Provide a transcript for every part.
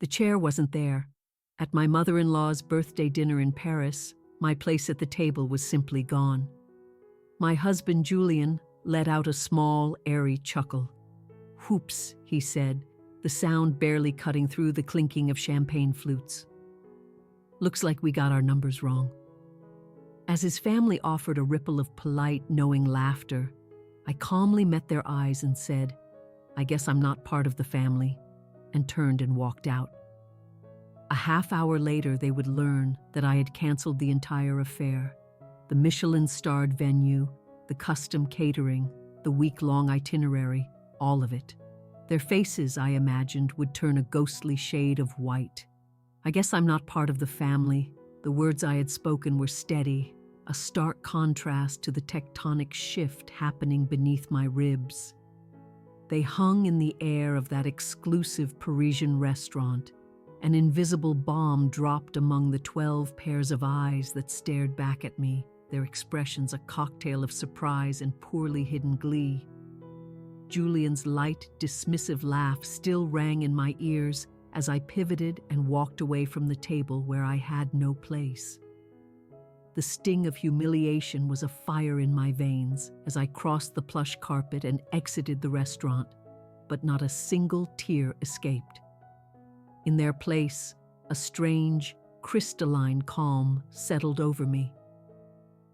The chair wasn't there. At my mother-in-law's birthday dinner in Paris, my place at the table was simply gone. My husband, Julian, let out a small, airy chuckle. "Whoops," he said, the sound barely cutting through the clinking of champagne flutes. "Looks like we got our numbers wrong." As his family offered a ripple of polite, knowing laughter, I calmly met their eyes and said, "I guess I'm not part of the family," and turned and walked out. A half-hour later, they would learn that I had canceled the entire affair. The Michelin-starred venue, the custom catering, the week-long itinerary, all of it. Their faces, I imagined, would turn a ghostly shade of white. I guess I'm not part of the family. The words I had spoken were steady, a stark contrast to the tectonic shift happening beneath my ribs. They hung in the air of that exclusive Parisian restaurant. An invisible bomb dropped among the 12 pairs of eyes that stared back at me, their expressions a cocktail of surprise and poorly hidden glee. Julian's light, dismissive laugh still rang in my ears as I pivoted and walked away from the table where I had no place. The sting of humiliation was a fire in my veins as I crossed the plush carpet and exited the restaurant, but not a single tear escaped. In their place, a strange, crystalline calm settled over me.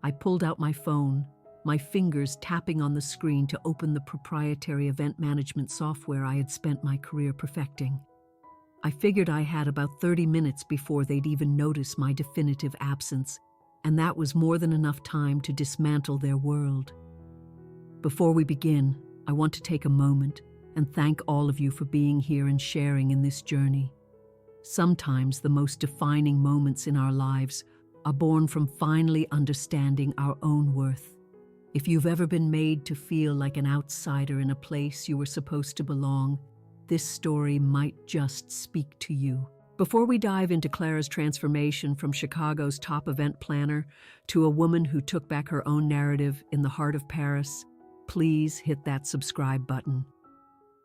I pulled out my phone, my fingers tapping on the screen to open the proprietary event management software I had spent my career perfecting. I figured I had about 30 minutes before they'd even notice my definitive absence, and that was more than enough time to dismantle their world. Before we begin, I want to take a moment and thank all of you for being here and sharing in this journey. Sometimes the most defining moments in our lives are born from finally understanding our own worth. If you've ever been made to feel like an outsider in a place you were supposed to belong, this story might just speak to you. Before we dive into Clara's transformation from Chicago's top event planner to a woman who took back her own narrative in the heart of Paris, please hit that subscribe button.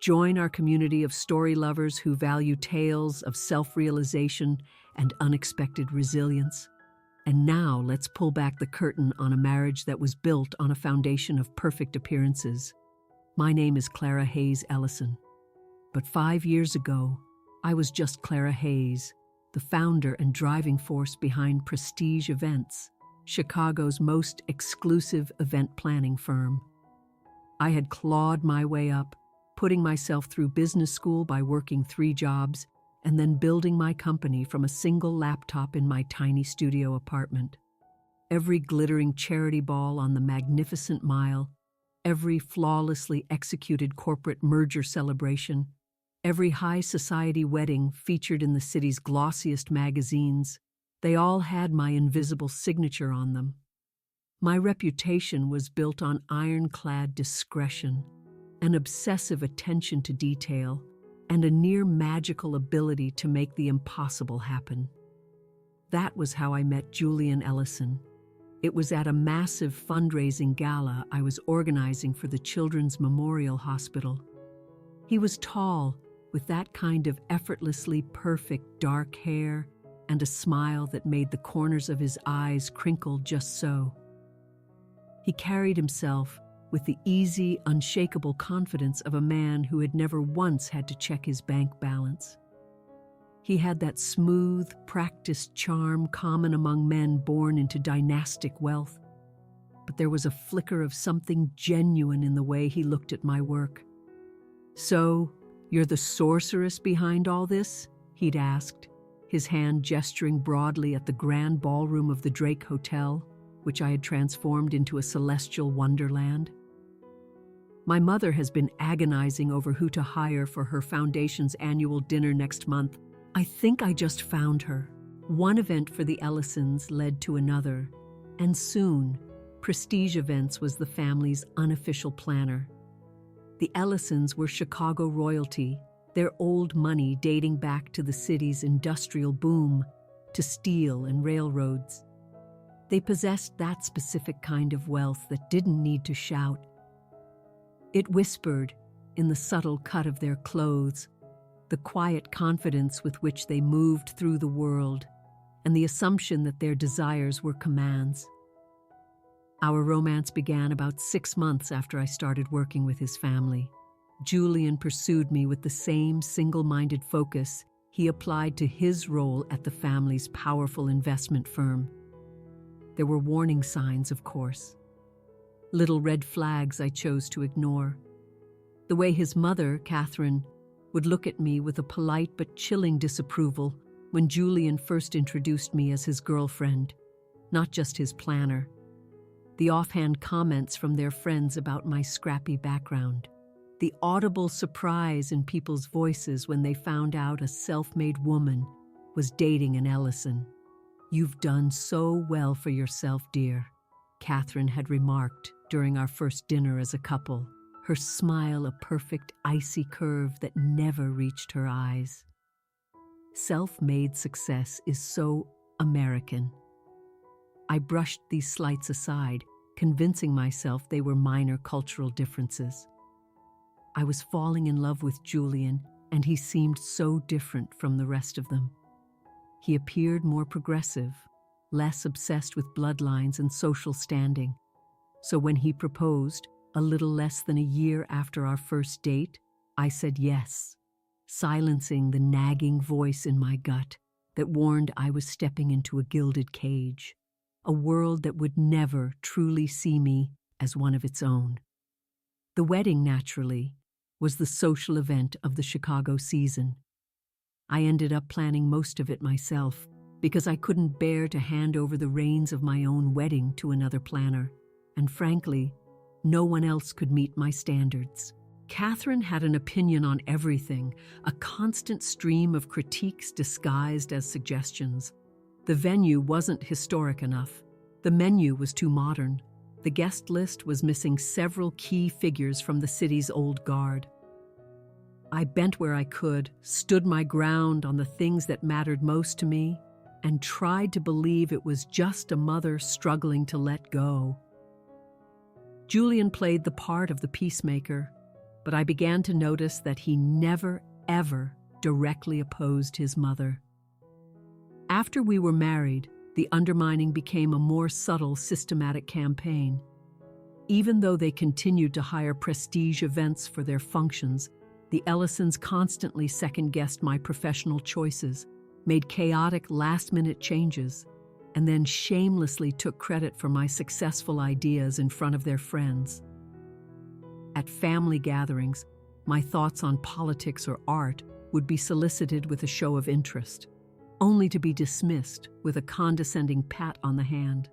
Join our community of story lovers who value tales of self-realization and unexpected resilience. And now let's pull back the curtain on a marriage that was built on a foundation of perfect appearances. My name is Clara Hayes Ellison. But 5 years ago, I was just Clara Hayes, the founder and driving force behind Prestige Events, Chicago's most exclusive event planning firm. I had clawed my way up, putting myself through business school by working 3 jobs, and then building my company from a single laptop in my tiny studio apartment. Every glittering charity ball on the Magnificent Mile, every flawlessly executed corporate merger celebration, every high society wedding featured in the city's glossiest magazines, they all had my invisible signature on them. My reputation was built on ironclad discretion, an obsessive attention to detail, and a near magical ability to make the impossible happen. That was how I met Julian Ellison. It was at a massive fundraising gala I was organizing for the Children's Memorial Hospital. He was tall, with that kind of effortlessly perfect dark hair and a smile that made the corners of his eyes crinkle just so. He carried himself with the easy, unshakable confidence of a man who had never once had to check his bank balance. He had that smooth, practiced charm common among men born into dynastic wealth, but there was a flicker of something genuine in the way he looked at my work. "So, you're the sorceress behind all this?" he'd asked, his hand gesturing broadly at the grand ballroom of the Drake Hotel, which I had transformed into a celestial wonderland. My mother has been agonizing over who to hire for her foundation's annual dinner next month. I think I just found her. One event for the Ellisons led to another, and soon, Prestige Events was the family's unofficial planner. The Ellisons were Chicago royalty, their old money dating back to the city's industrial boom, to steel and railroads. They possessed that specific kind of wealth that didn't need to shout. It whispered in the subtle cut of their clothes, the quiet confidence with which they moved through the world, and the assumption that their desires were commands. Our romance began about 6 months after I started working with his family. Julian pursued me with the same single-minded focus he applied to his role at the family's powerful investment firm. There were warning signs, of course. Little red flags I chose to ignore. The way his mother, Catherine, would look at me with a polite but chilling disapproval when Julian first introduced me as his girlfriend, not just his planner. The offhand comments from their friends about my scrappy background. The audible surprise in people's voices when they found out a self-made woman was dating an Ellison. "You've done so well for yourself, dear," Catherine had remarked during our first dinner as a couple, her smile a perfect icy curve that never reached her eyes. Self-made success is so American. I brushed these slights aside, convincing myself they were minor cultural differences. I was falling in love with Julian, and he seemed so different from the rest of them. He appeared more progressive, less obsessed with bloodlines and social standing. So when he proposed, a little less than a year after our first date, I said yes, silencing the nagging voice in my gut that warned I was stepping into a gilded cage, a world that would never truly see me as one of its own. The wedding, naturally, was the social event of the Chicago season. I ended up planning most of it myself because I couldn't bear to hand over the reins of my own wedding to another planner, and frankly, no one else could meet my standards. Catherine had an opinion on everything, a constant stream of critiques disguised as suggestions. The venue wasn't historic enough. The menu was too modern. The guest list was missing several key figures from the city's old guard. I bent where I could, stood my ground on the things that mattered most to me, and tried to believe it was just a mother struggling to let go. Julian played the part of the peacemaker, but I began to notice that he never, ever directly opposed his mother. After we were married, the undermining became a more subtle, systematic campaign. Even though they continued to hire prestige events for their functions, the Ellisons constantly second-guessed my professional choices, made chaotic last-minute changes, and then shamelessly took credit for my successful ideas in front of their friends. At family gatherings, my thoughts on politics or art would be solicited with a show of interest, only to be dismissed with a condescending pat on the hand.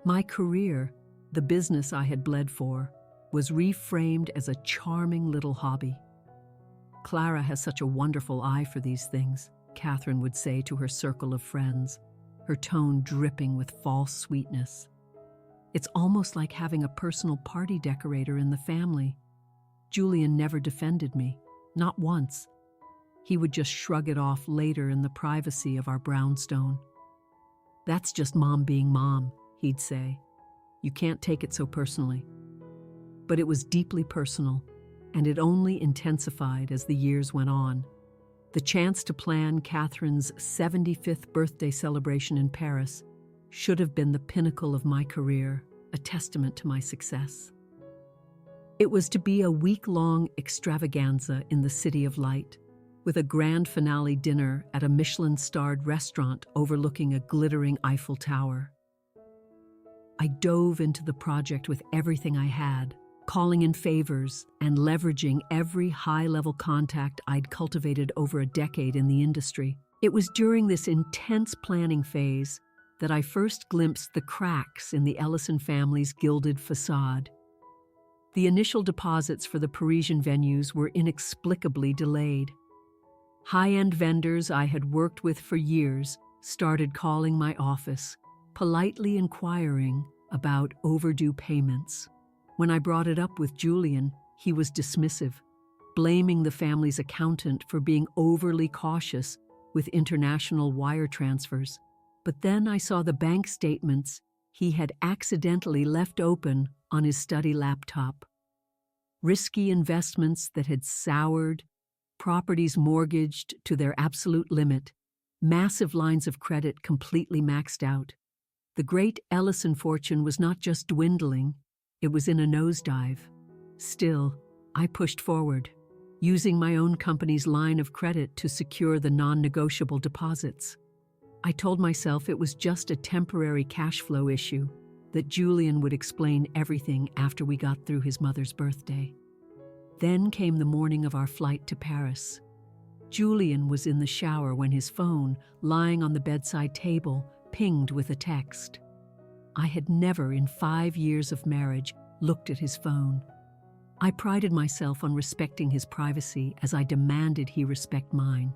My career, the business I had bled for, was reframed as a charming little hobby. "Clara has such a wonderful eye for these things," Catherine would say to her circle of friends, her tone dripping with false sweetness. "It's almost like having a personal party decorator in the family." Julian never defended me, not once. He would just shrug it off later in the privacy of our brownstone. "That's just Mom being Mom," he'd say. "You can't take it so personally." But it was deeply personal, and it only intensified as the years went on. The chance to plan Catherine's 75th birthday celebration in Paris should have been the pinnacle of my career, a testament to my success. It was to be a week-long extravaganza in the City of Light, with a grand finale dinner at a Michelin-starred restaurant overlooking a glittering Eiffel Tower. I dove into the project with everything I had, calling in favors and leveraging every high-level contact I'd cultivated over a decade in the industry. It was during this intense planning phase that I first glimpsed the cracks in the Ellison family's gilded facade. The initial deposits for the Parisian venues were inexplicably delayed. High-end vendors I had worked with for years started calling my office, politely inquiring about overdue payments. When I brought it up with Julian, he was dismissive, blaming the family's accountant for being overly cautious with international wire transfers. But then I saw the bank statements he had accidentally left open on his study laptop. Risky investments that had soured properties mortgaged to their absolute limit, massive lines of credit completely maxed out. The great Ellison fortune was not just dwindling, it was in a nosedive. Still, I pushed forward, using my own company's line of credit to secure the non-negotiable deposits. I told myself it was just a temporary cash flow issue, that Julian would explain everything after we got through his mother's birthday. Then came the morning of our flight to Paris. Julian was in the shower when his phone, lying on the bedside table, pinged with a text. I had never in 5 years of marriage looked at his phone. I prided myself on respecting his privacy as I demanded he respect mine.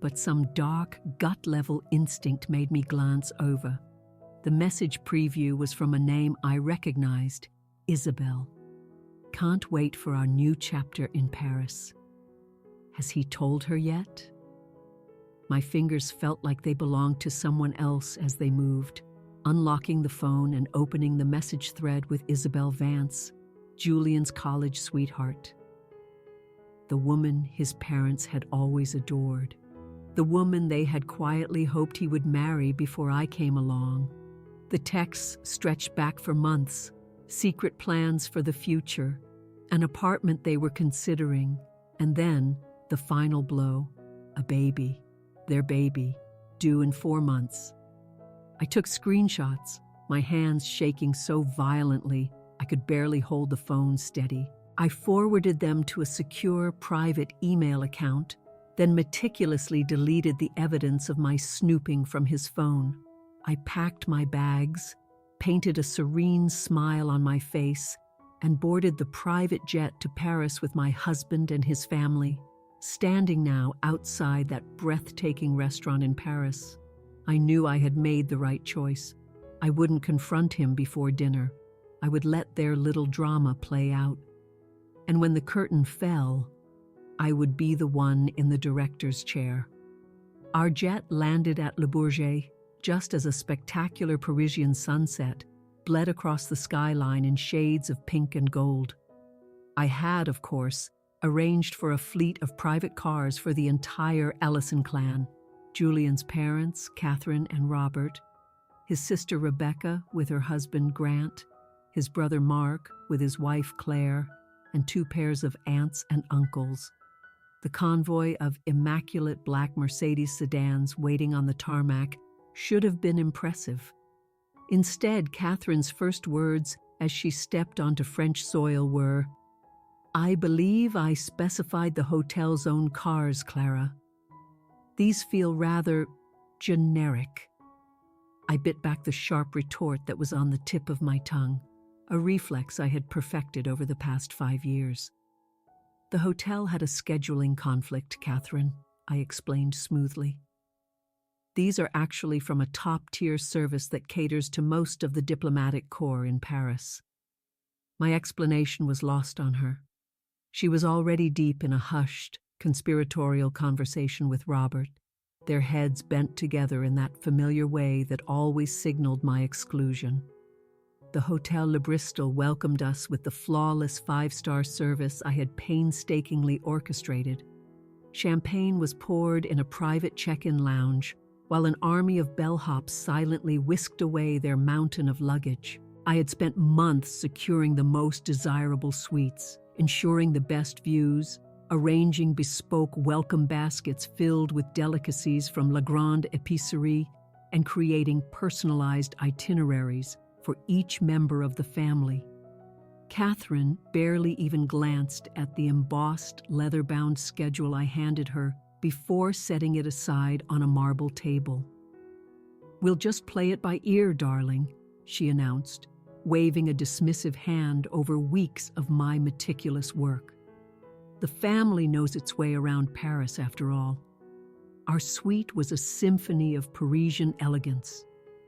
But some dark, gut-level instinct made me glance over. The message preview was from a name I recognized, Isabel. Can't wait for our new chapter in Paris. Has he told her yet? My fingers felt like they belonged to someone else as they moved, unlocking the phone and opening the message thread with Isabel Vance, Julian's college sweetheart. The woman his parents had always adored. The woman they had quietly hoped he would marry before I came along. The texts stretched back for months, secret plans for the future, an apartment they were considering, and then the final blow, a baby, their baby, due in 4 months. I took screenshots, my hands shaking so violently I could barely hold the phone steady. I forwarded them to a secure private email account, then meticulously deleted the evidence of my snooping from his phone. I packed my bags, painted a serene smile on my face, and boarded the private jet to Paris with my husband and his family. Standing now outside that breathtaking restaurant in Paris, I knew I had made the right choice. I wouldn't confront him before dinner. I would let their little drama play out. And when the curtain fell, I would be the one in the director's chair. Our jet landed at Le Bourget just as a spectacular Parisian sunset bled across the skyline in shades of pink and gold. I had, of course, arranged for a fleet of private cars for the entire Ellison clan, Julian's parents, Catherine and Robert, his sister Rebecca with her husband Grant, his brother Mark with his wife Claire, and 2 pairs of aunts and uncles. The convoy of immaculate black Mercedes sedans waiting on the tarmac should have been impressive. Instead, Catherine's first words as she stepped onto French soil were, "I believe I specified the hotel's own cars, Clara. These feel rather generic." I bit back the sharp retort that was on the tip of my tongue, a reflex I had perfected over the past 5 years. "The hotel had a scheduling conflict, Catherine," I explained smoothly. "These are actually from a top-tier service that caters to most of the diplomatic corps in Paris." My explanation was lost on her. She was already deep in a hushed, conspiratorial conversation with Robert, their heads bent together in that familiar way that always signaled my exclusion. The Hotel Le Bristol welcomed us with the flawless 5-star service I had painstakingly orchestrated. Champagne was poured in a private check-in lounge, while an army of bellhops silently whisked away their mountain of luggage. I had spent months securing the most desirable suites, ensuring the best views, arranging bespoke welcome baskets filled with delicacies from La Grande Épicerie, and creating personalized itineraries for each member of the family. Catherine barely even glanced at the embossed, leather-bound schedule I handed her before setting it aside on a marble table. "We'll just play it by ear, darling," she announced, waving a dismissive hand over weeks of my meticulous work. "The family knows its way around Paris, after all." Our suite was a symphony of Parisian elegance,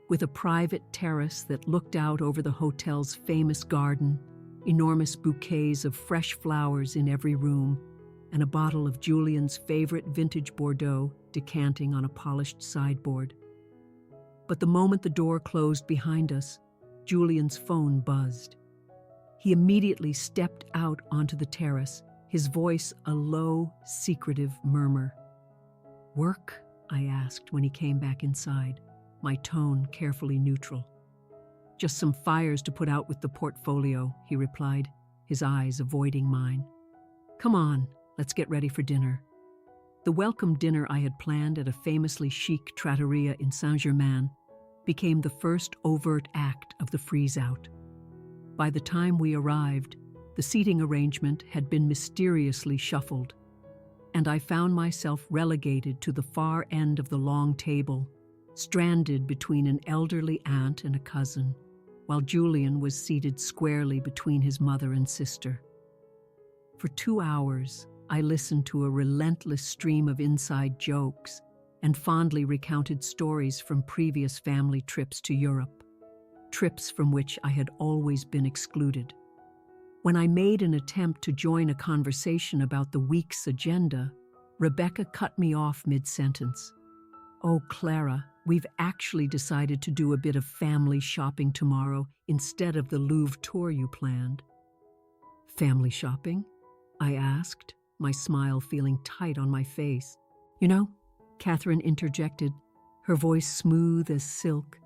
with a private terrace that looked out over the hotel's famous garden, enormous bouquets of fresh flowers in every room, and a bottle of Julian's favorite vintage Bordeaux decanting on a polished sideboard. But the moment the door closed behind us, Julian's phone buzzed. He immediately stepped out onto the terrace, his voice a low, secretive murmur. "Work?" I asked when he came back inside, my tone carefully neutral. "Just some fires to put out with the portfolio," he replied, his eyes avoiding mine. "Come on, let's get ready for dinner." The welcome dinner I had planned at a famously chic trattoria in Saint-Germain became the first overt act of the freeze-out. By the time we arrived, the seating arrangement had been mysteriously shuffled, and I found myself relegated to the far end of the long table, stranded between an elderly aunt and a cousin, while Julian was seated squarely between his mother and sister. For 2 hours, I listened to a relentless stream of inside jokes and fondly recounted stories from previous family trips to Europe, trips from which I had always been excluded. When I made an attempt to join a conversation about the week's agenda, Rebecca cut me off mid-sentence. "Oh, Clara, we've actually decided to do a bit of family shopping tomorrow instead of the Louvre tour you planned." "Family shopping?" I asked, my smile feeling tight on my face. "You know," Catherine interjected, her voice smooth as silk,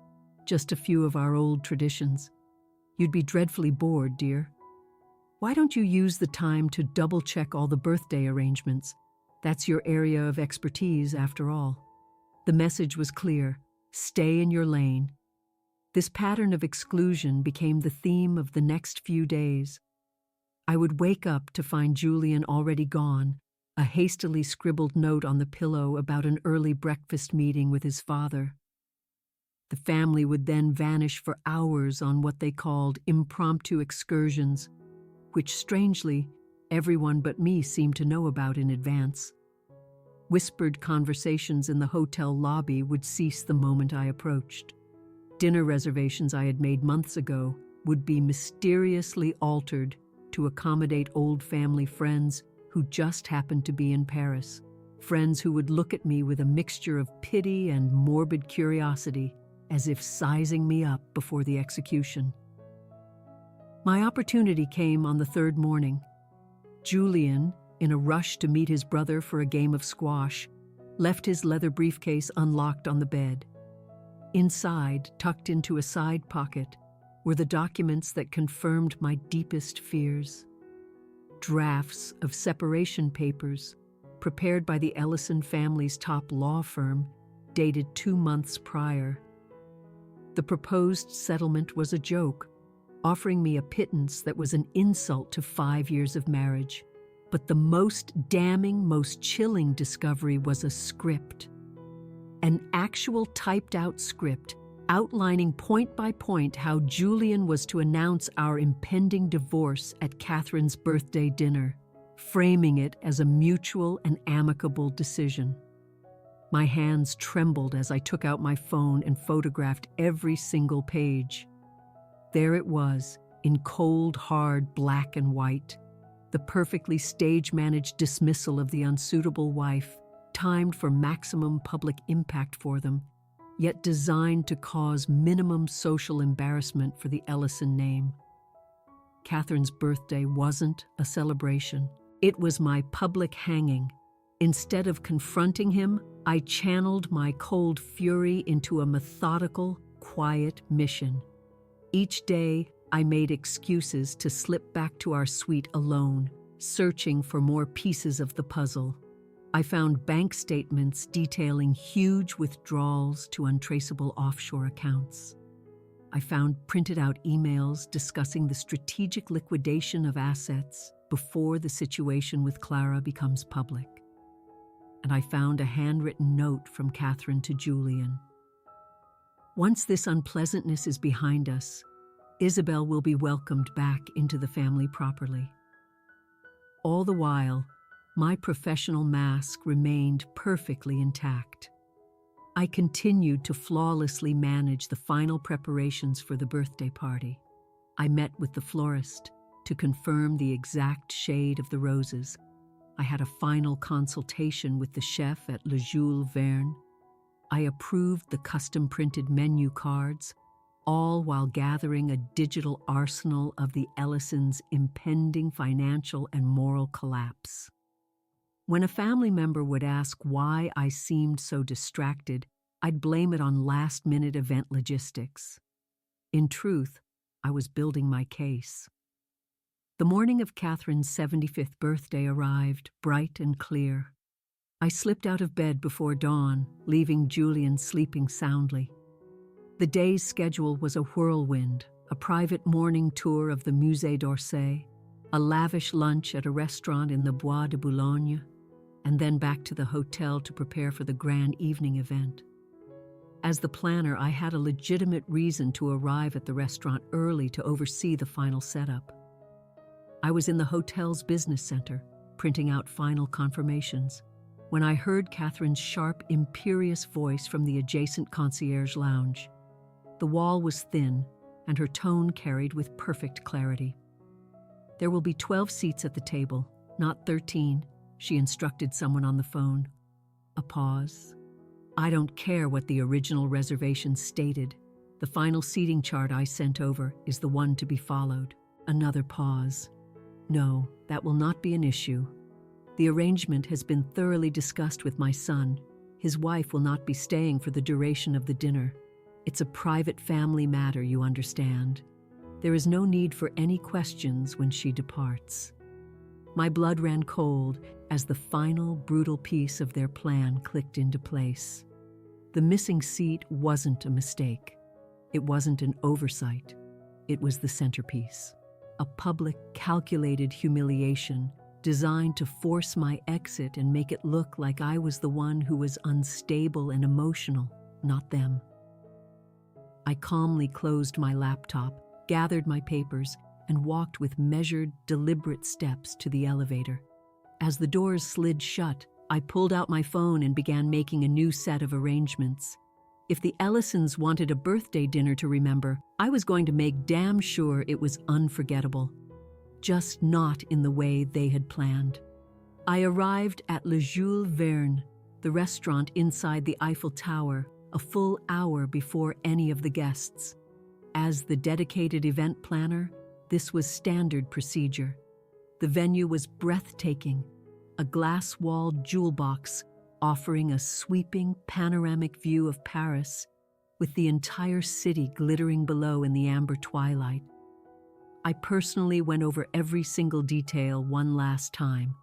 "just a few of our old traditions. You'd be dreadfully bored, dear. Why don't you use the time to double-check all the birthday arrangements? That's your area of expertise, after all." The message was clear: stay in your lane. This pattern of exclusion became the theme of the next few days. I would wake up to find Julian already gone, a hastily scribbled note on the pillow about an early breakfast meeting with his father. The family would then vanish for hours on what they called impromptu excursions, which, strangely, everyone but me seemed to know about in advance. Whispered conversations in the hotel lobby would cease the moment I approached. Dinner reservations I had made months ago would be mysteriously altered to accommodate old family friends who just happened to be in Paris, friends who would look at me with a mixture of pity and morbid curiosity, as if sizing me up before the execution. My opportunity came on the third morning. Julian, in a rush to meet his brother for a game of squash, left his leather briefcase unlocked on the bed. Inside, tucked into a side pocket, were the documents that confirmed my deepest fears. Drafts of separation papers, prepared by the Ellison family's top law firm, dated 2 months prior. The proposed settlement was a joke, offering me a pittance that was an insult to 5 years of marriage. But the most damning, most chilling discovery was a script. An actual typed-out script outlining point by point how Julian was to announce our impending divorce at Catherine's birthday dinner, framing it as a mutual and amicable decision. My hands trembled as I took out my phone and photographed every single page. There it was, in cold, hard black and white, the perfectly stage-managed dismissal of the unsuitable wife, timed for maximum public impact for them, yet designed to cause minimum social embarrassment for the Ellison name. Catherine's birthday wasn't a celebration. It was my public hanging. Instead of confronting him, I channeled my cold fury into a methodical, quiet mission. Each day, I made excuses to slip back to our suite alone, searching for more pieces of the puzzle. I found bank statements detailing huge withdrawals to untraceable offshore accounts. I found printed out emails discussing the strategic liquidation of assets before the situation with Clara becomes public. And I found a handwritten note from Catherine to Julian. "Once this unpleasantness is behind us, Isabel will be welcomed back into the family properly." All the while, my professional mask remained perfectly intact. I continued to flawlessly manage the final preparations for the birthday party. I met with the florist to confirm the exact shade of the roses. I had a final consultation with the chef at Le Jules Verne. I approved the custom-printed menu cards, all while gathering a digital arsenal of the Ellisons' impending financial and moral collapse. When a family member would ask why I seemed so distracted, I'd blame it on last-minute event logistics. In truth, I was building my case. The morning of Catherine's 75th birthday arrived, bright and clear. I slipped out of bed before dawn, leaving Julian sleeping soundly. The day's schedule was a whirlwind, a private morning tour of the Musée d'Orsay, a lavish lunch at a restaurant in the Bois de Boulogne, and then back to the hotel to prepare for the grand evening event. As the planner, I had a legitimate reason to arrive at the restaurant early to oversee the final setup. I was in the hotel's business center, printing out final confirmations, when I heard Catherine's sharp, imperious voice from the adjacent concierge lounge. The wall was thin, and her tone carried with perfect clarity. "There will be 12 seats at the table, not 13, she instructed someone on the phone. A pause. "I don't care what the original reservation stated. The final seating chart I sent over is the one to be followed." Another pause. "No, that will not be an issue. The arrangement has been thoroughly discussed with my son. His wife will not be staying for the duration of the dinner. It's a private family matter, you understand. There is no need for any questions when she departs." My blood ran cold as the final brutal piece of their plan clicked into place. The missing seat wasn't a mistake. It wasn't an oversight. It was the centerpiece. A public, calculated humiliation designed to force my exit and make it look like I was the one who was unstable and emotional, not them. I calmly closed my laptop, gathered my papers, and walked with measured, deliberate steps to the elevator. As the doors slid shut, I pulled out my phone and began making a new set of arrangements. If the Ellisons wanted a birthday dinner to remember, I was going to make damn sure it was unforgettable. Just not in the way they had planned. I arrived at Le Jules Verne, the restaurant inside the Eiffel Tower, a full hour before any of the guests. As the dedicated event planner, this was standard procedure. The venue was breathtaking, a glass-walled jewel box offering a sweeping panoramic view of Paris, with the entire city glittering below in the amber twilight. I personally went over every single detail one last time.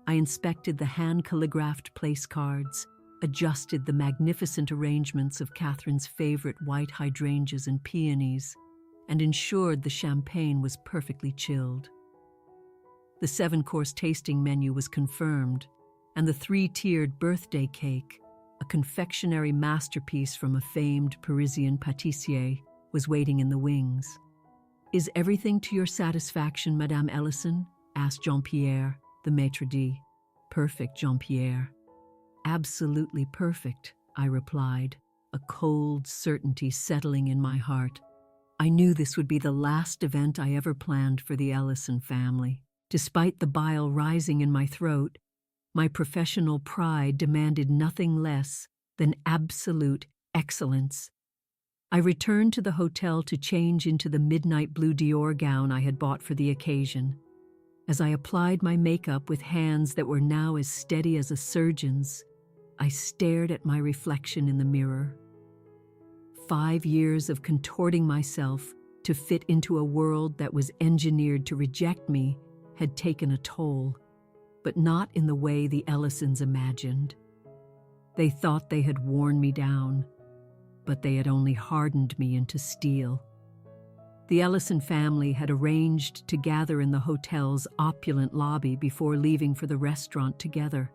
I inspected the hand-calligraphed place cards, adjusted the magnificent arrangements of Catherine's favorite white hydrangeas and peonies, and ensured the champagne was perfectly chilled. The 7-course tasting menu was confirmed, and the 3-tiered birthday cake, a confectionery masterpiece from a famed Parisian pâtissier, was waiting in the wings. "Is everything to your satisfaction, Madame Ellison?" asked Jean-Pierre, the maitre d'. "Perfect, Jean-Pierre." "Absolutely perfect," I replied, a cold certainty settling in my heart. I knew this would be the last event I ever planned for the Ellison family. Despite the bile rising in my throat, my professional pride demanded nothing less than absolute excellence. I returned to the hotel to change into the midnight blue Dior gown I had bought for the occasion. As I applied my makeup with hands that were now as steady as a surgeon's, I stared at my reflection in the mirror. 5 years of contorting myself to fit into a world that was engineered to reject me had taken a toll, but not in the way the Ellisons imagined. They thought they had worn me down, but they had only hardened me into steel. The Ellison family had arranged to gather in the hotel's opulent lobby before leaving for the restaurant together.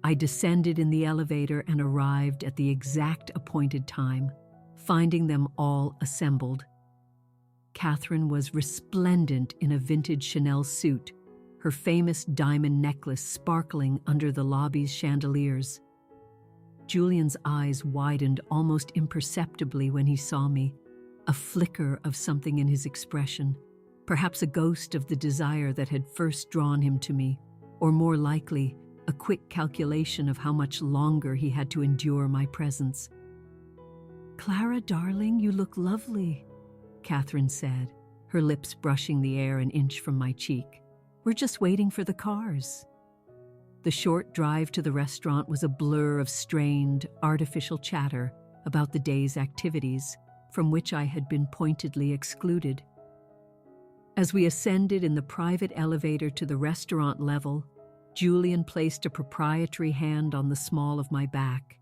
I descended in the elevator and arrived at the exact appointed time, finding them all assembled. Catherine was resplendent in a vintage Chanel suit, her famous diamond necklace sparkling under the lobby's chandeliers. Julian's eyes widened almost imperceptibly when he saw me, a flicker of something in his expression, perhaps a ghost of the desire that had first drawn him to me, or more likely, a quick calculation of how much longer he had to endure my presence. "Clara, darling, you look lovely," Catherine said, her lips brushing the air an inch from my cheek. "We're just waiting for the cars." The short drive to the restaurant was a blur of strained, artificial chatter about the day's activities, from which I had been pointedly excluded. As we ascended in the private elevator to the restaurant level, Julian placed a proprietary hand on the small of my back.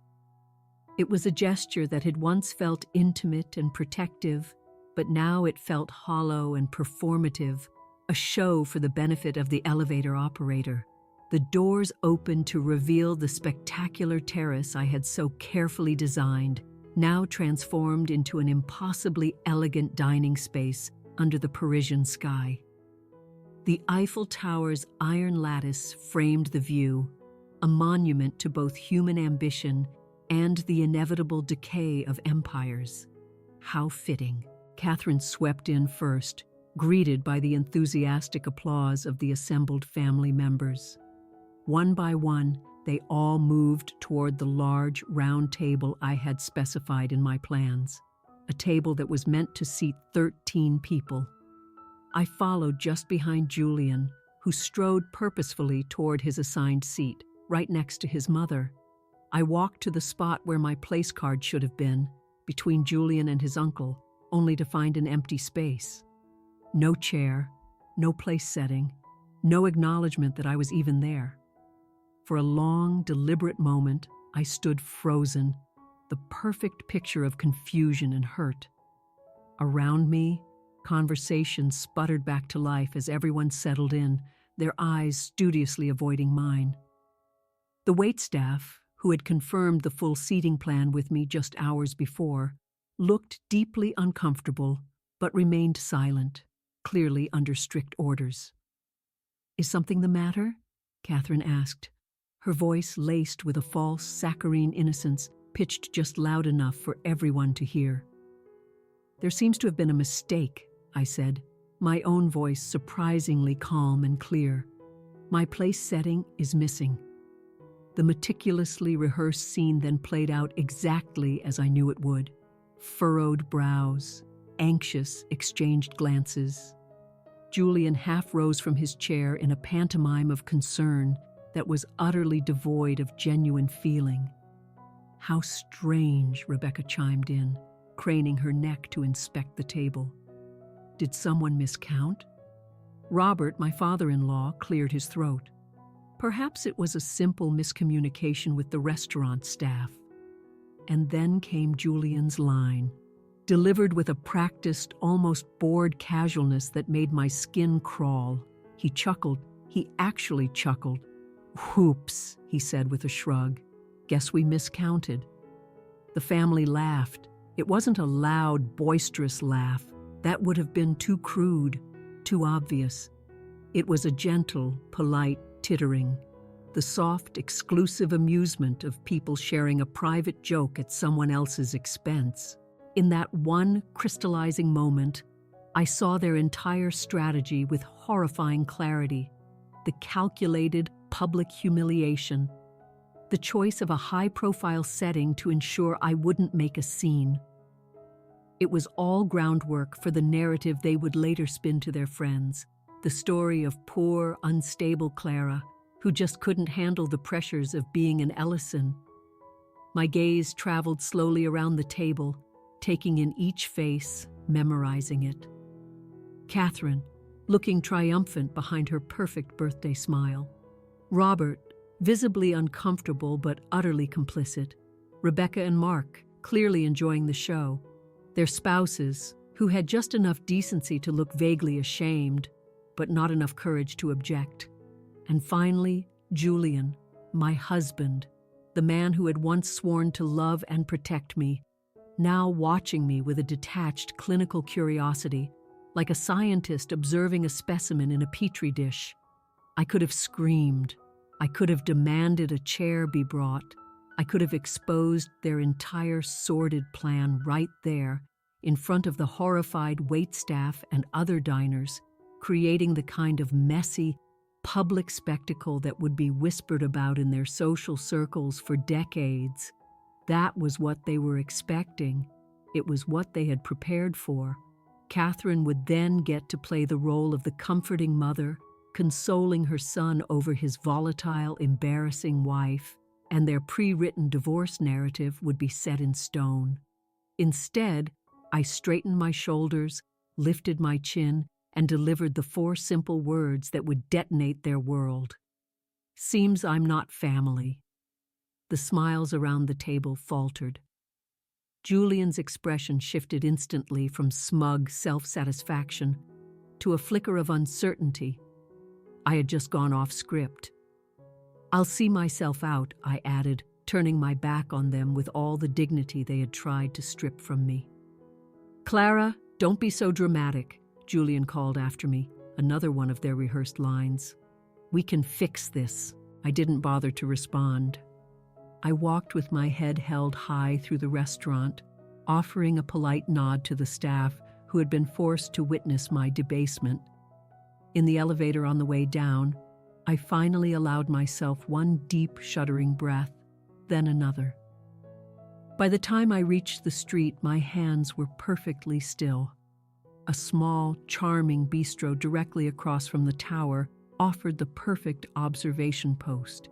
It was a gesture that had once felt intimate and protective, but now it felt hollow and performative, a show for the benefit of the elevator operator. The doors opened to reveal the spectacular terrace I had so carefully designed, now transformed into an impossibly elegant dining space under the Parisian sky. The Eiffel Tower's iron lattice framed the view, a monument to both human ambition and the inevitable decay of empires. How fitting. Catherine swept in first, greeted by the enthusiastic applause of the assembled family members. One by one, they all moved toward the large, round table I had specified in my plans, a table that was meant to seat 13 people. I followed just behind Julian, who strode purposefully toward his assigned seat, right next to his mother. I walked to the spot where my place card should have been, between Julian and his uncle, only to find an empty space. No chair, no place setting, no acknowledgement that I was even there. For a long, deliberate moment, I stood frozen, the perfect picture of confusion and hurt. Around me, conversation sputtered back to life as everyone settled in, their eyes studiously avoiding mine. The waitstaff, who had confirmed the full seating plan with me just hours before, looked deeply uncomfortable but remained silent, clearly under strict orders. "Is something the matter?" Catherine asked, her voice laced with a false, saccharine innocence, pitched just loud enough for everyone to hear. "There seems to have been a mistake," I said, my own voice surprisingly calm and clear. "My place setting is missing." The meticulously rehearsed scene then played out exactly as I knew it would. Furrowed brows, anxious, exchanged glances. Julian half rose from his chair in a pantomime of concern that was utterly devoid of genuine feeling. "How strange," Rebecca chimed in, craning her neck to inspect the table. "Did someone miscount?" Robert, my father-in-law, cleared his throat. Perhaps it was a simple miscommunication with the restaurant staff. And then came Julian's line, delivered with a practiced, almost bored casualness that made my skin crawl. He chuckled. He actually chuckled. "Whoops," he said with a shrug. "Guess we miscounted." The family laughed. It wasn't a loud, boisterous laugh. That would have been too crude, too obvious. It was a gentle, polite tittering, the soft, exclusive amusement of people sharing a private joke at someone else's expense. In that one crystallizing moment, I saw their entire strategy with horrifying clarity. The calculated public humiliation. The choice of a high-profile setting to ensure I wouldn't make a scene. It was all groundwork for the narrative they would later spin to their friends. The story of poor, unstable Clara, who just couldn't handle the pressures of being an Ellison. My gaze traveled slowly around the table, taking in each face, memorizing it. Catherine, looking triumphant behind her perfect birthday smile. Robert, visibly uncomfortable but utterly complicit. Rebecca and Mark, clearly enjoying the show. Their spouses, who had just enough decency to look vaguely ashamed, but not enough courage to object. And finally, Julian, my husband, the man who had once sworn to love and protect me, now watching me with a detached clinical curiosity, like a scientist observing a specimen in a petri dish. I could have screamed. I could have demanded a chair be brought. I could have exposed their entire sordid plan right there, in front of the horrified waitstaff and other diners, creating the kind of messy, public spectacle that would be whispered about in their social circles for decades. That was what they were expecting, It was what they had prepared for. Catherine would then get to play the role of the comforting mother, consoling her son over his volatile, embarrassing wife, and their pre-written divorce narrative would be set in stone. Instead, I straightened my shoulders, lifted my chin, and delivered the 4 simple words that would detonate their world. "Seems I'm not family." The smiles around the table faltered. Julian's expression shifted instantly from smug self-satisfaction to a flicker of uncertainty. I had just gone off script. "I'll see myself out," I added, turning my back on them with all the dignity they had tried to strip from me. "Clara, don't be so dramatic," Julian called after me, another one of their rehearsed lines. "We can fix this." I didn't bother to respond. I walked with my head held high through the restaurant, offering a polite nod to the staff who had been forced to witness my debasement. In the elevator on the way down, I finally allowed myself one deep, shuddering breath, then another. By the time I reached the street, my hands were perfectly still. A small, charming bistro directly across from the tower offered the perfect observation post.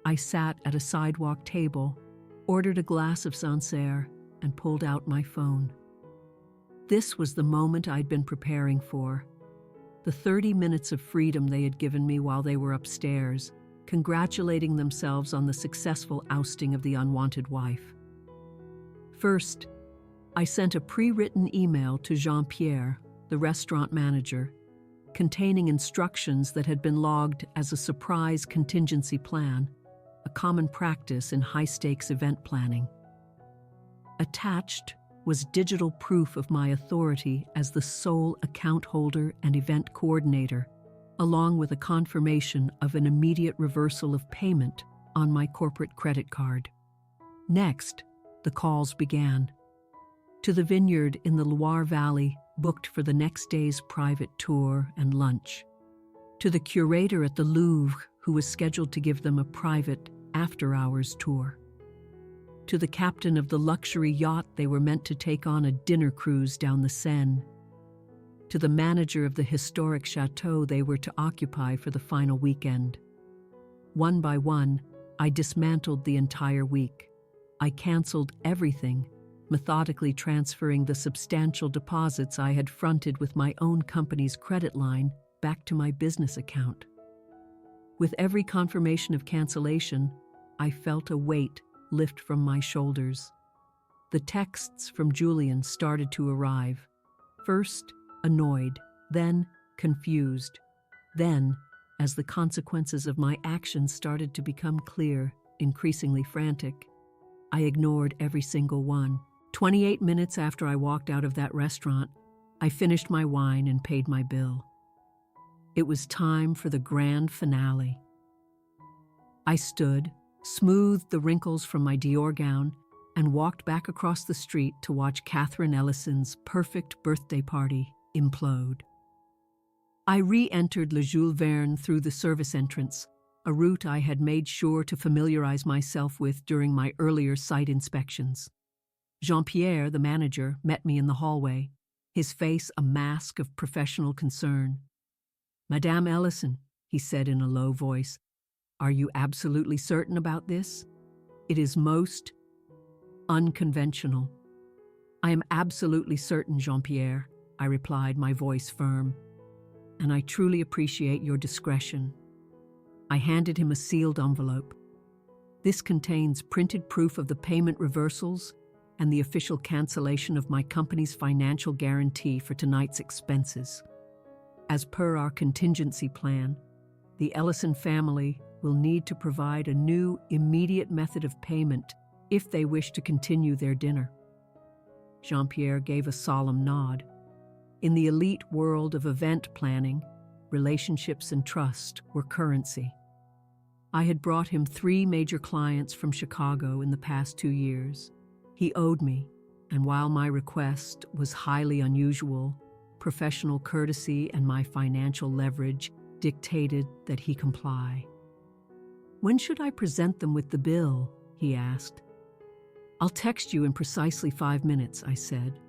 I sat at a sidewalk table, ordered a glass of Sancerre, and pulled out my phone. This was the moment I'd been preparing for. The 30 minutes of freedom they had given me while they were upstairs, congratulating themselves on the successful ousting of the unwanted wife. First, I sent a pre-written email to Jean-Pierre, the restaurant manager, containing instructions that had been logged as a surprise contingency plan, a common practice in high-stakes event planning. Attached was digital proof of my authority as the sole account holder and event coordinator, along with a confirmation of an immediate reversal of payment on my corporate credit card. Next, the calls began. To the vineyard in the Loire Valley, booked for the next day's private tour and lunch. To the curator at the Louvre, who was scheduled to give them a private after-hours tour. To the captain of the luxury yacht they were meant to take on a dinner cruise down the Seine. To the manager of the historic chateau they were to occupy for the final weekend. One by one, I dismantled the entire week. I canceled everything, methodically transferring the substantial deposits I had fronted with my own company's credit line back to my business account. With every confirmation of cancellation, I felt a weight lift from my shoulders. The texts from Julian started to arrive. First, annoyed, then confused. Then, as the consequences of my actions started to become clear, increasingly frantic, I ignored every single one. 28 minutes after I walked out of that restaurant, I finished my wine and paid my bill. It was time for the grand finale. I stood, smoothed the wrinkles from my Dior gown, and walked back across the street to watch Catherine Ellison's perfect birthday party implode. I re-entered Le Jules Verne through the service entrance, a route I had made sure to familiarize myself with during my earlier site inspections. Jean-Pierre, the manager, met me in the hallway, his face a mask of professional concern. "Madame Ellison," he said in a low voice, "are you absolutely certain about this? It is most unconventional." "I am absolutely certain, Jean-Pierre," I replied, my voice firm, "and I truly appreciate your discretion." I handed him a sealed envelope. "This contains printed proof of the payment reversals and the official cancellation of my company's financial guarantee for tonight's expenses. As per our contingency plan, the Ellison family will need to provide a new, immediate method of payment if they wish to continue their dinner." Jean-Pierre gave a solemn nod. In the elite world of event planning, relationships and trust were currency. I had brought him 3 major clients from Chicago in the past 2 years. He owed me, and while my request was highly unusual, professional courtesy and my financial leverage dictated that he comply. "When should I present them with the bill?" he asked. I'll text you in precisely 5 minutes, I said.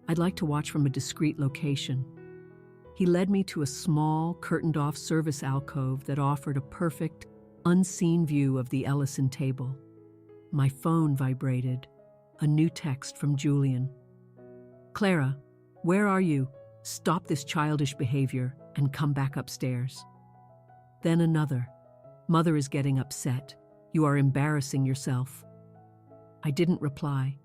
I'd like to watch from a discreet location. He led me to a small, curtained-off service alcove that offered a perfect, unseen view of the Ellison table. My phone vibrated. A new text from Julian. Clara, where are you? Stop this childish behavior and come back upstairs. Then another. Mother is getting upset. You are embarrassing yourself. I didn't reply.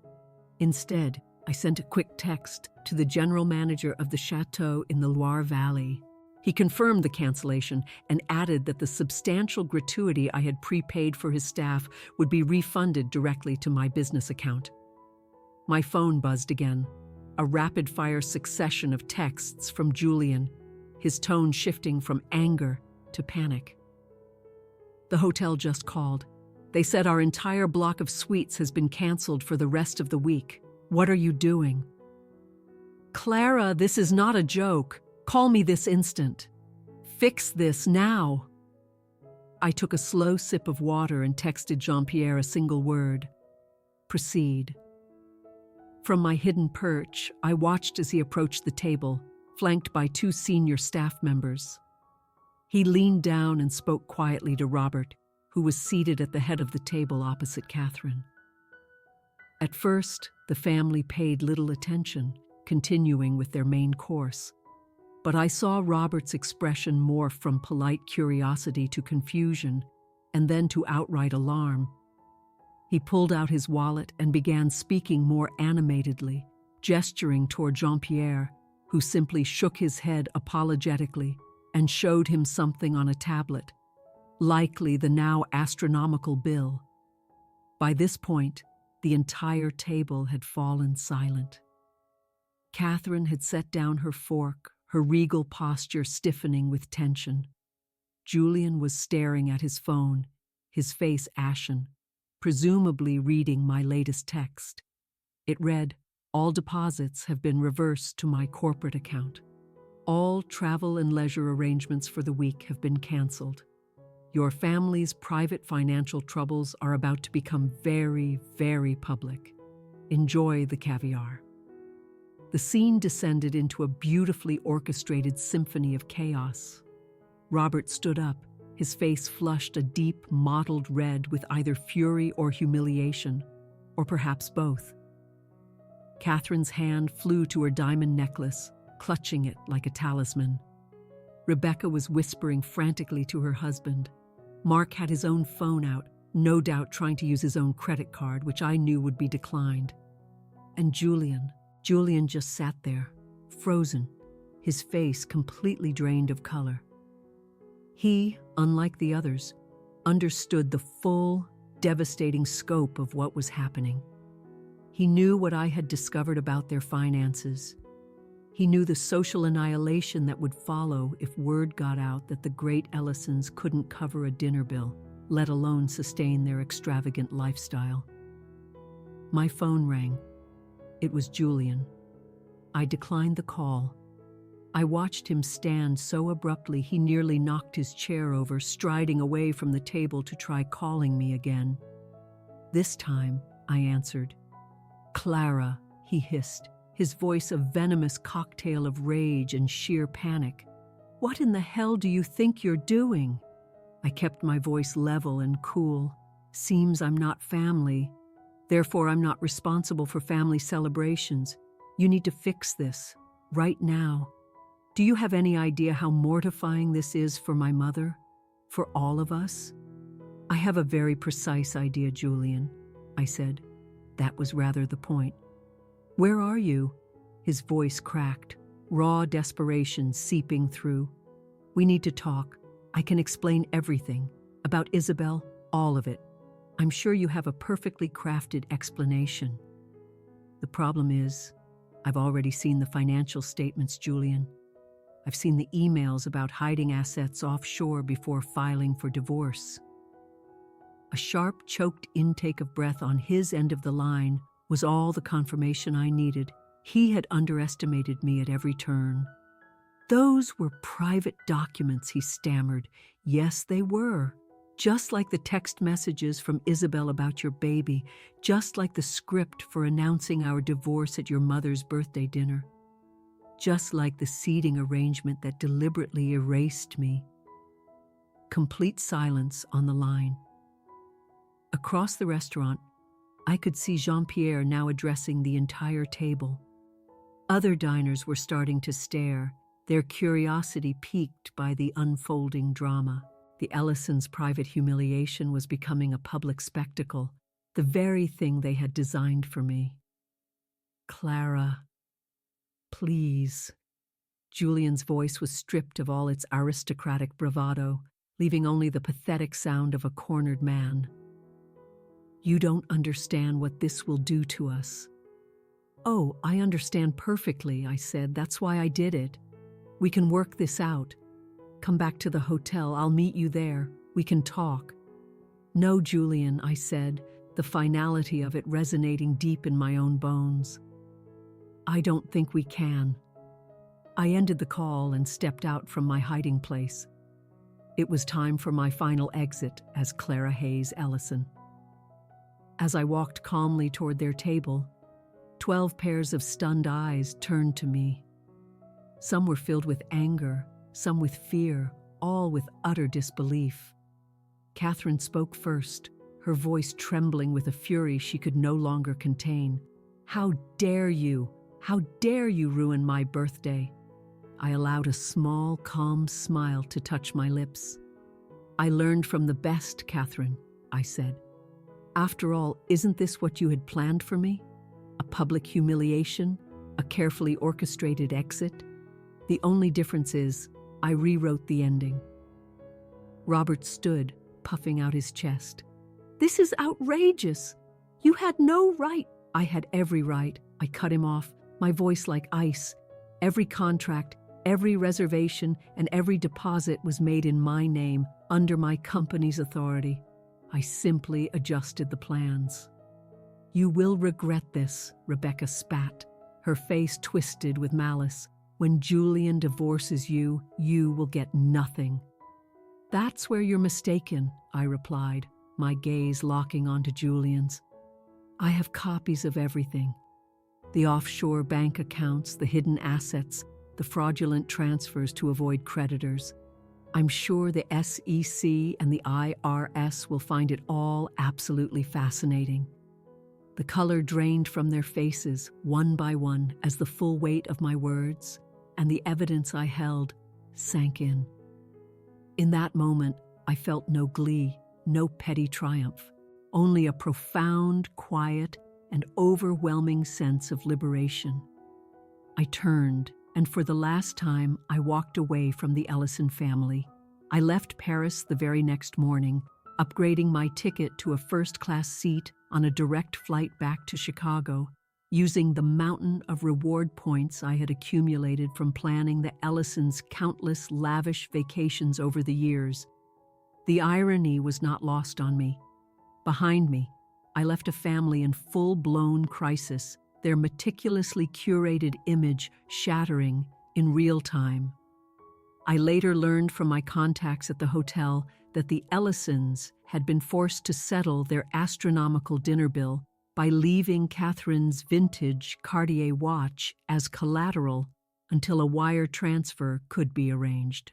Instead, I sent a quick text to the general manager of the chateau in the Loire Valley. He confirmed the cancellation and added that the substantial gratuity I had prepaid for his staff would be refunded directly to my business account. My phone buzzed again, a rapid-fire succession of texts from Julian, his tone shifting from anger to panic. The hotel just called. They said our entire block of suites has been canceled for the rest of the week. What are you doing? Clara, this is not a joke. Call me this instant. Fix this now. I took a slow sip of water and texted Jean-Pierre a single word. Proceed. From my hidden perch, I watched as he approached the table, flanked by 2 senior staff members. He leaned down and spoke quietly to Robert, who was seated at the head of the table opposite Catherine. At first, the family paid little attention, continuing with their main course. But I saw Robert's expression morph from polite curiosity to confusion, and then to outright alarm. He pulled out his wallet and began speaking more animatedly, gesturing toward Jean-Pierre, who simply shook his head apologetically and showed him something on a tablet, likely the now astronomical bill. By this point, the entire table had fallen silent. Catherine had set down her fork, her regal posture stiffening with tension. Julian was staring at his phone, his face ashen, presumably reading my latest text. It read, "All deposits have been reversed to my corporate account. All travel and leisure arrangements for the week have been canceled. Your family's private financial troubles are about to become very, very public. Enjoy the caviar." The scene descended into a beautifully orchestrated symphony of chaos. Robert stood up, his face flushed a deep, mottled red with either fury or humiliation, or perhaps both. Catherine's hand flew to her diamond necklace, clutching it like a talisman. Rebecca was whispering frantically to her husband. Mark had his own phone out, no doubt trying to use his own credit card, which I knew would be declined. And Julian just sat there, frozen, his face completely drained of color. He, unlike the others, understood the full, devastating scope of what was happening. He knew what I had discovered about their finances. He knew the social annihilation that would follow if word got out that the great Ellisons couldn't cover a dinner bill, let alone sustain their extravagant lifestyle. My phone rang. It was Julian. I declined the call. I watched him stand so abruptly he nearly knocked his chair over, striding away from the table to try calling me again. This time, I answered. "Clara," he hissed, his voice a venomous cocktail of rage and sheer panic. "What in the hell do you think you're doing?" I kept my voice level and cool. "Seems I'm not family. Therefore, I'm not responsible for family celebrations. You need to fix this, right now. Do you have any idea how mortifying this is for my mother? For all of us?" "I have a very precise idea, Julian," I said. That was rather the point. "Where are you?" His voice cracked, raw desperation seeping through. "We need to talk. I can explain everything. About Isabel, all of it. I'm sure you have a perfectly crafted explanation. The problem is, I've already seen the financial statements, Julian. I've seen the emails about hiding assets offshore before filing for divorce." A sharp, choked intake of breath on his end of the line was all the confirmation I needed. He had underestimated me at every turn. "Those were private documents," he stammered. "Yes, they were. Just like the text messages from Isabel about your baby, just like the script for announcing our divorce at your mother's birthday dinner, just like the seating arrangement that deliberately erased me. Complete silence on the line. Across the restaurant, I could see Jean-Pierre now addressing the entire table. Other diners were starting to stare, their curiosity piqued by the unfolding drama. The Ellisons' private humiliation was becoming a public spectacle, the very thing they had designed for me. Clara, please. Julian's voice was stripped of all its aristocratic bravado, leaving only the pathetic sound of a cornered man. You don't understand what this will do to us. Oh, I understand perfectly, I said. That's why I did it. We can work this out. Come back to the hotel. I'll meet you there. We can talk. No, Julian, I said, the finality of it resonating deep in my own bones. I don't think we can. I ended the call and stepped out from my hiding place. It was time for my final exit as Clara Hayes Ellison. As I walked calmly toward their table, 12 pairs of stunned eyes turned to me. Some were filled with anger, some with fear, all with utter disbelief. Catherine spoke first, her voice trembling with a fury she could no longer contain. How dare you? How dare you ruin my birthday? I allowed a small, calm smile to touch my lips. I learned from the best, Catherine, I said. After all, isn't this what you had planned for me? A public humiliation, a carefully orchestrated exit? The only difference is, I rewrote the ending. Robert stood, puffing out his chest. This is outrageous. You had no right. I had every right. I cut him off, my voice like ice. Every contract, every reservation, and every deposit was made in my name, under my company's authority. I simply adjusted the plans. You will regret this, Rebecca spat, her face twisted with malice. When Julian divorces you, you will get nothing. That's where you're mistaken, I replied, my gaze locking onto Julian's. I have copies of everything. The offshore bank accounts, the hidden assets, the fraudulent transfers to avoid creditors. I'm sure the SEC and the IRS will find it all absolutely fascinating. The color drained from their faces, one by one, as the full weight of my words and the evidence I held sank in. In that moment, I felt no glee, no petty triumph, only a profound, quiet, and overwhelming sense of liberation. I turned, and for the last time, I walked away from the Ellison family. I left Paris the very next morning, upgrading my ticket to a first-class seat on a direct flight back to Chicago, using the mountain of reward points I had accumulated from planning the Ellisons' countless lavish vacations over the years. The irony was not lost on me. Behind me, I left a family in full-blown crisis, their meticulously curated image shattering in real time. I later learned from my contacts at the hotel that the Ellisons had been forced to settle their astronomical dinner bill by leaving Catherine's vintage Cartier watch as collateral until a wire transfer could be arranged.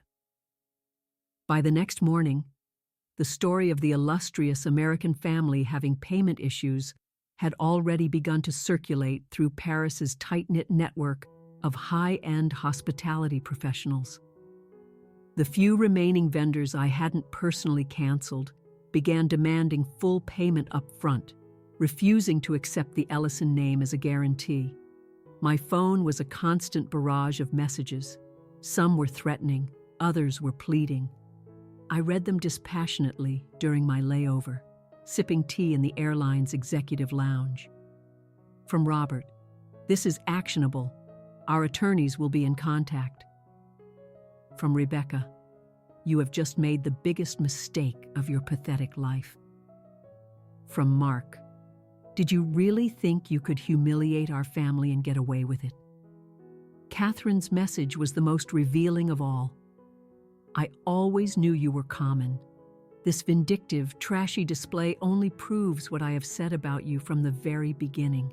By the next morning, the story of the illustrious American family having payment issues had already begun to circulate through Paris's tight-knit network of high-end hospitality professionals. The few remaining vendors I hadn't personally canceled began demanding full payment up front, refusing to accept the Ellison name as a guarantee. My phone was a constant barrage of messages. Some were threatening, others were pleading. I read them dispassionately during my layover, sipping tea in the airline's executive lounge. From Robert, "This is actionable. Our attorneys will be in contact." From Rebecca, "You have just made the biggest mistake of your pathetic life." From Mark, "Did you really think you could humiliate our family and get away with it?" Catherine's message was the most revealing of all. "I always knew you were common. This vindictive, trashy display only proves what I have said about you from the very beginning.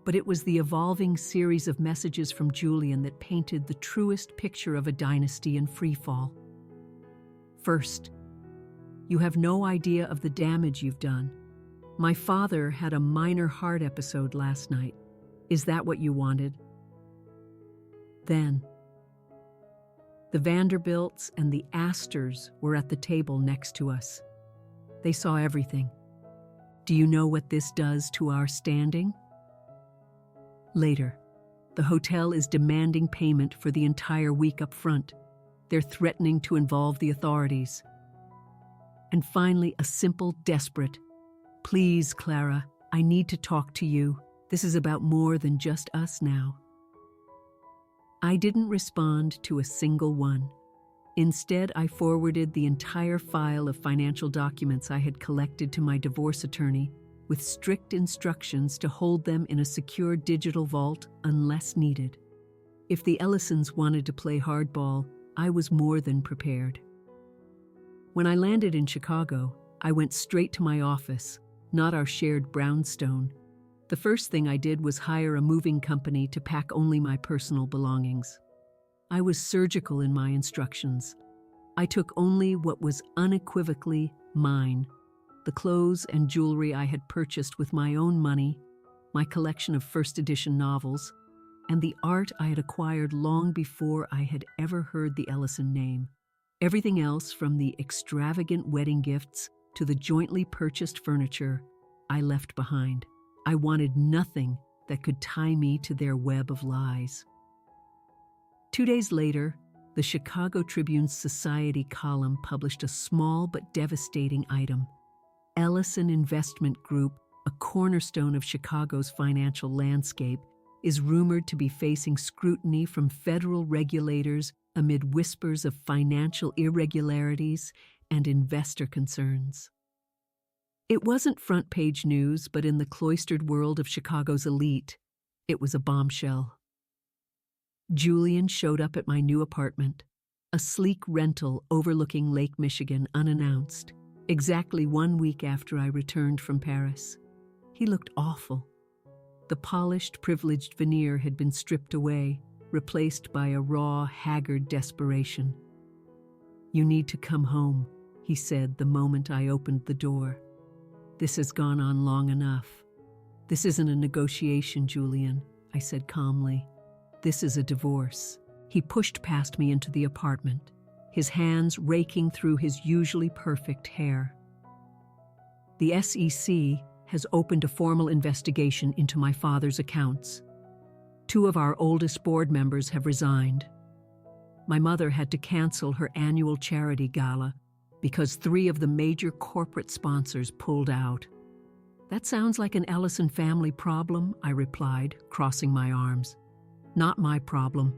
But it was the evolving series of messages from Julian that painted the truest picture of a dynasty in freefall. First, you have no idea of the damage you've done. My father had a minor heart episode last night. Is that what you wanted? Then, the Vanderbilts and the Astors were at the table next to us. They saw everything. Do you know what this does to our standing? Later, the hotel is demanding payment for the entire week up front. They're threatening to involve the authorities. And finally, a simple, desperate, "Please, Clara, I need to talk to you. This is about more than just us now." I didn't respond to a single one. Instead, I forwarded the entire file of financial documents I had collected to my divorce attorney, with strict instructions to hold them in a secure digital vault unless needed. If the Ellisons wanted to play hardball, I was more than prepared. When I landed in Chicago, I went straight to my office, not our shared brownstone. The first thing I did was hire a moving company to pack only my personal belongings. I was surgical in my instructions. I took only what was unequivocally mine: the clothes and jewelry I had purchased with my own money, my collection of first edition novels, and the art I had acquired long before I had ever heard the Ellison name. Everything else, from the extravagant wedding gifts to the jointly purchased furniture, I left behind. I wanted nothing that could tie me to their web of lies. 2 days later, the Chicago Tribune's Society column published a small but devastating item. Ellison Investment Group, a cornerstone of Chicago's financial landscape, is rumored to be facing scrutiny from federal regulators amid whispers of financial irregularities and investor concerns. It wasn't front-page news, but in the cloistered world of Chicago's elite, it was a bombshell. Julian showed up at my new apartment, a sleek rental overlooking Lake Michigan, unannounced, exactly 1 week after I returned from Paris. He looked awful. The polished, privileged veneer had been stripped away, replaced by a raw, haggard desperation. "You need to come home," he said the moment I opened the door. "This has gone on long enough." "This isn't a negotiation, Julian," I said calmly. "This is a divorce." He pushed past me into the apartment, his hands raking through his usually perfect hair. "The SEC has opened a formal investigation into my father's accounts. 2 of our oldest board members have resigned. My mother had to cancel her annual charity gala because 3 of the major corporate sponsors pulled out." "That sounds like an Ellison family problem," I replied, crossing my arms. "Not my problem.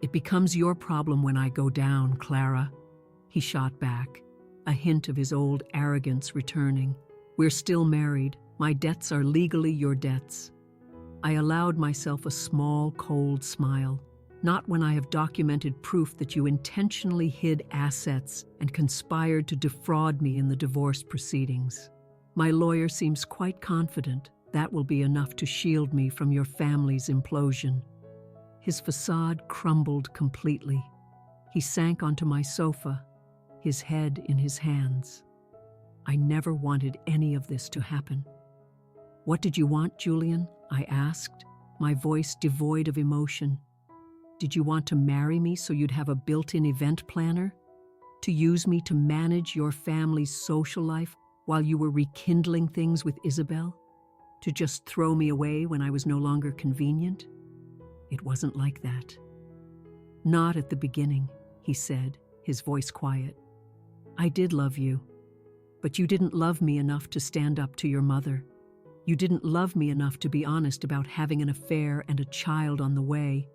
It becomes your problem when I go down, Clara." He shot back, a hint of his old arrogance returning. "We're still married. My debts are legally your debts." I allowed myself a small, cold smile. "Not when I have documented proof that you intentionally hid assets and conspired to defraud me in the divorce proceedings. My lawyer seems quite confident that will be enough to shield me from your family's implosion." His facade crumbled completely. He sank onto my sofa, his head in his hands. I never wanted any of this to happen. "What did you want, Julian?" I asked, my voice devoid of emotion. "Did you want to marry me so you'd have a built-in event planner? To use me to manage your family's social life while you were rekindling things with Isabel? To just throw me away when I was no longer convenient?" It wasn't like that. "Not at the beginning," he said, his voice quiet. "I did love you, but you didn't love me enough to stand up to your mother. You didn't love me enough to be honest about having an affair and a child on the way."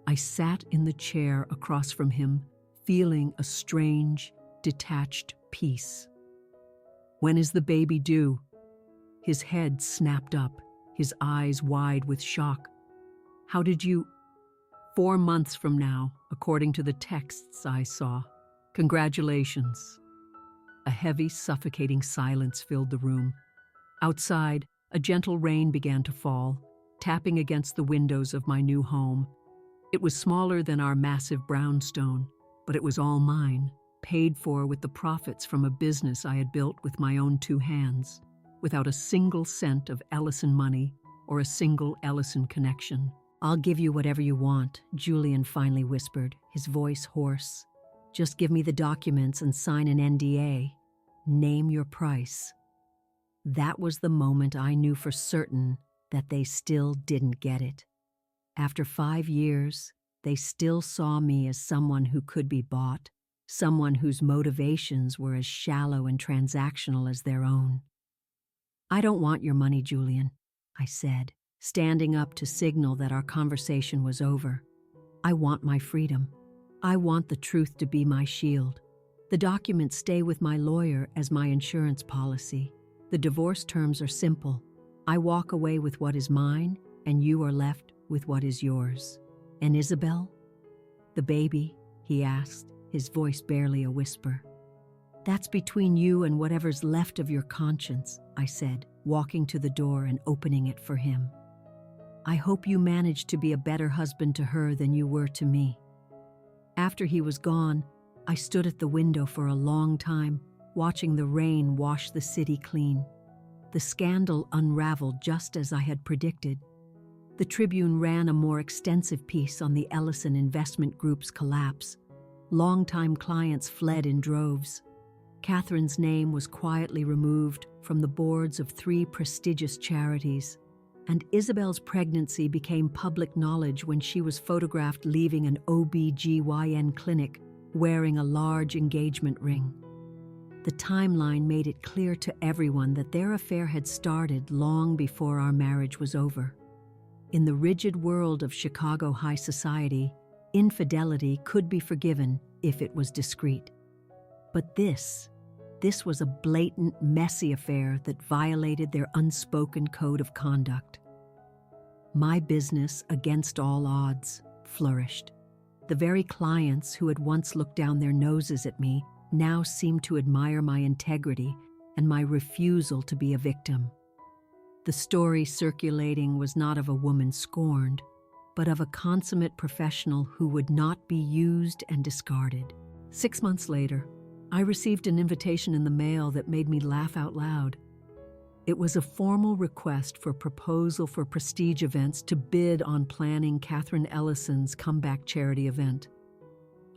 I sat in the chair across from him, feeling a strange, detached peace. "When is the baby due?" His head snapped up, his eyes wide with shock. "How did you—" "4 months from now, according to the texts I saw." Congratulations. A heavy, suffocating silence filled the room. Outside, a gentle rain began to fall, tapping against the windows of my new home. It was smaller than our massive brownstone, but it was all mine, paid for with the profits from a business I had built with my own two hands, without a single cent of Ellison money or a single Ellison connection. "I'll give you whatever you want," Julian finally whispered, his voice hoarse. "Just give me the documents and sign an NDA. Name your price." That was the moment I knew for certain that they still didn't get it. After 5 years, they still saw me as someone who could be bought, someone whose motivations were as shallow and transactional as their own. "I don't want your money, Julian," I said, standing up to signal that our conversation was over. "I want my freedom. I want the truth to be my shield. The documents stay with my lawyer as my insurance policy. The divorce terms are simple. I walk away with what is mine, and you are left with what is yours." "And Isabel? The baby?" he asked, his voice barely a whisper. "That's between you and whatever's left of your conscience," I said, walking to the door and opening it for him. "I hope you managed to be a better husband to her than you were to me." After he was gone, I stood at the window for a long time, watching the rain wash the city clean. The scandal unraveled just as I had predicted. The Tribune ran a more extensive piece on the Ellison Investment Group's collapse. Longtime clients fled in droves. Catherine's name was quietly removed from the boards of 3 prestigious charities, and Isabel's pregnancy became public knowledge when she was photographed leaving an OB/GYN clinic wearing a large engagement ring. The timeline made it clear to everyone that their affair had started long before our marriage was over. In the rigid world of Chicago high society, infidelity could be forgiven if it was discreet. But this was a blatant, messy affair that violated their unspoken code of conduct. My business, against all odds, flourished. The very clients who had once looked down their noses at me now seemed to admire my integrity and my refusal to be a victim. The story circulating was not of a woman scorned, but of a consummate professional who would not be used and discarded. 6 months later, I received an invitation in the mail that made me laugh out loud. It was a formal request for proposal for prestige events to bid on planning Catherine Ellison's comeback charity event.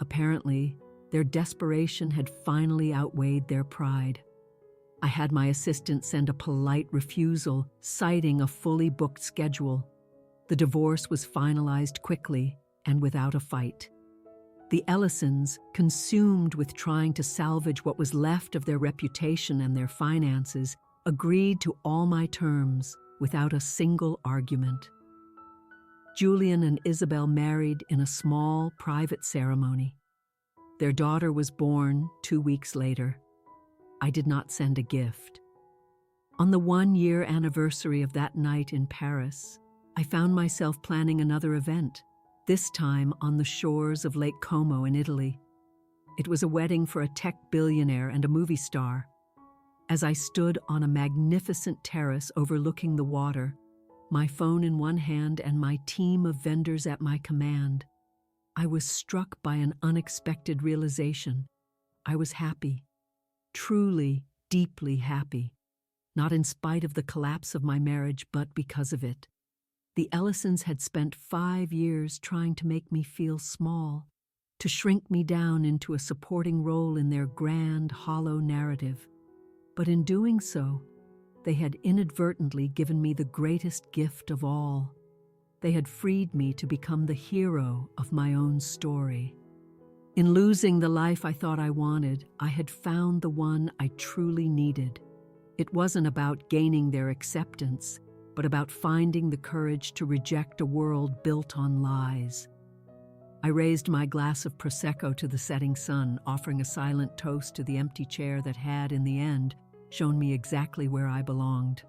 Apparently, their desperation had finally outweighed their pride. I had my assistant send a polite refusal, citing a fully booked schedule. The divorce was finalized quickly and without a fight. The Ellisons, consumed with trying to salvage what was left of their reputation and their finances, agreed to all my terms without a single argument. Julian and Isabel married in a small, private ceremony. Their daughter was born 2 weeks later. I did not send a gift. On the 1-year anniversary of that night in Paris, I found myself planning another event, this time on the shores of Lake Como in Italy. It was a wedding for a tech billionaire and a movie star. As I stood on a magnificent terrace overlooking the water, my phone in one hand and my team of vendors at my command, I was struck by an unexpected realization. I was happy. Truly, deeply happy. Not in spite of the collapse of my marriage, but because of it. The Ellisons had spent 5 years trying to make me feel small, to shrink me down into a supporting role in their grand, hollow narrative. But in doing so, they had inadvertently given me the greatest gift of all. They had freed me to become the hero of my own story. In losing the life I thought I wanted, I had found the one I truly needed. It wasn't about gaining their acceptance, but about finding the courage to reject a world built on lies. I raised my glass of Prosecco to the setting sun, offering a silent toast to the empty chair that had, in the end, shown me exactly where I belonged.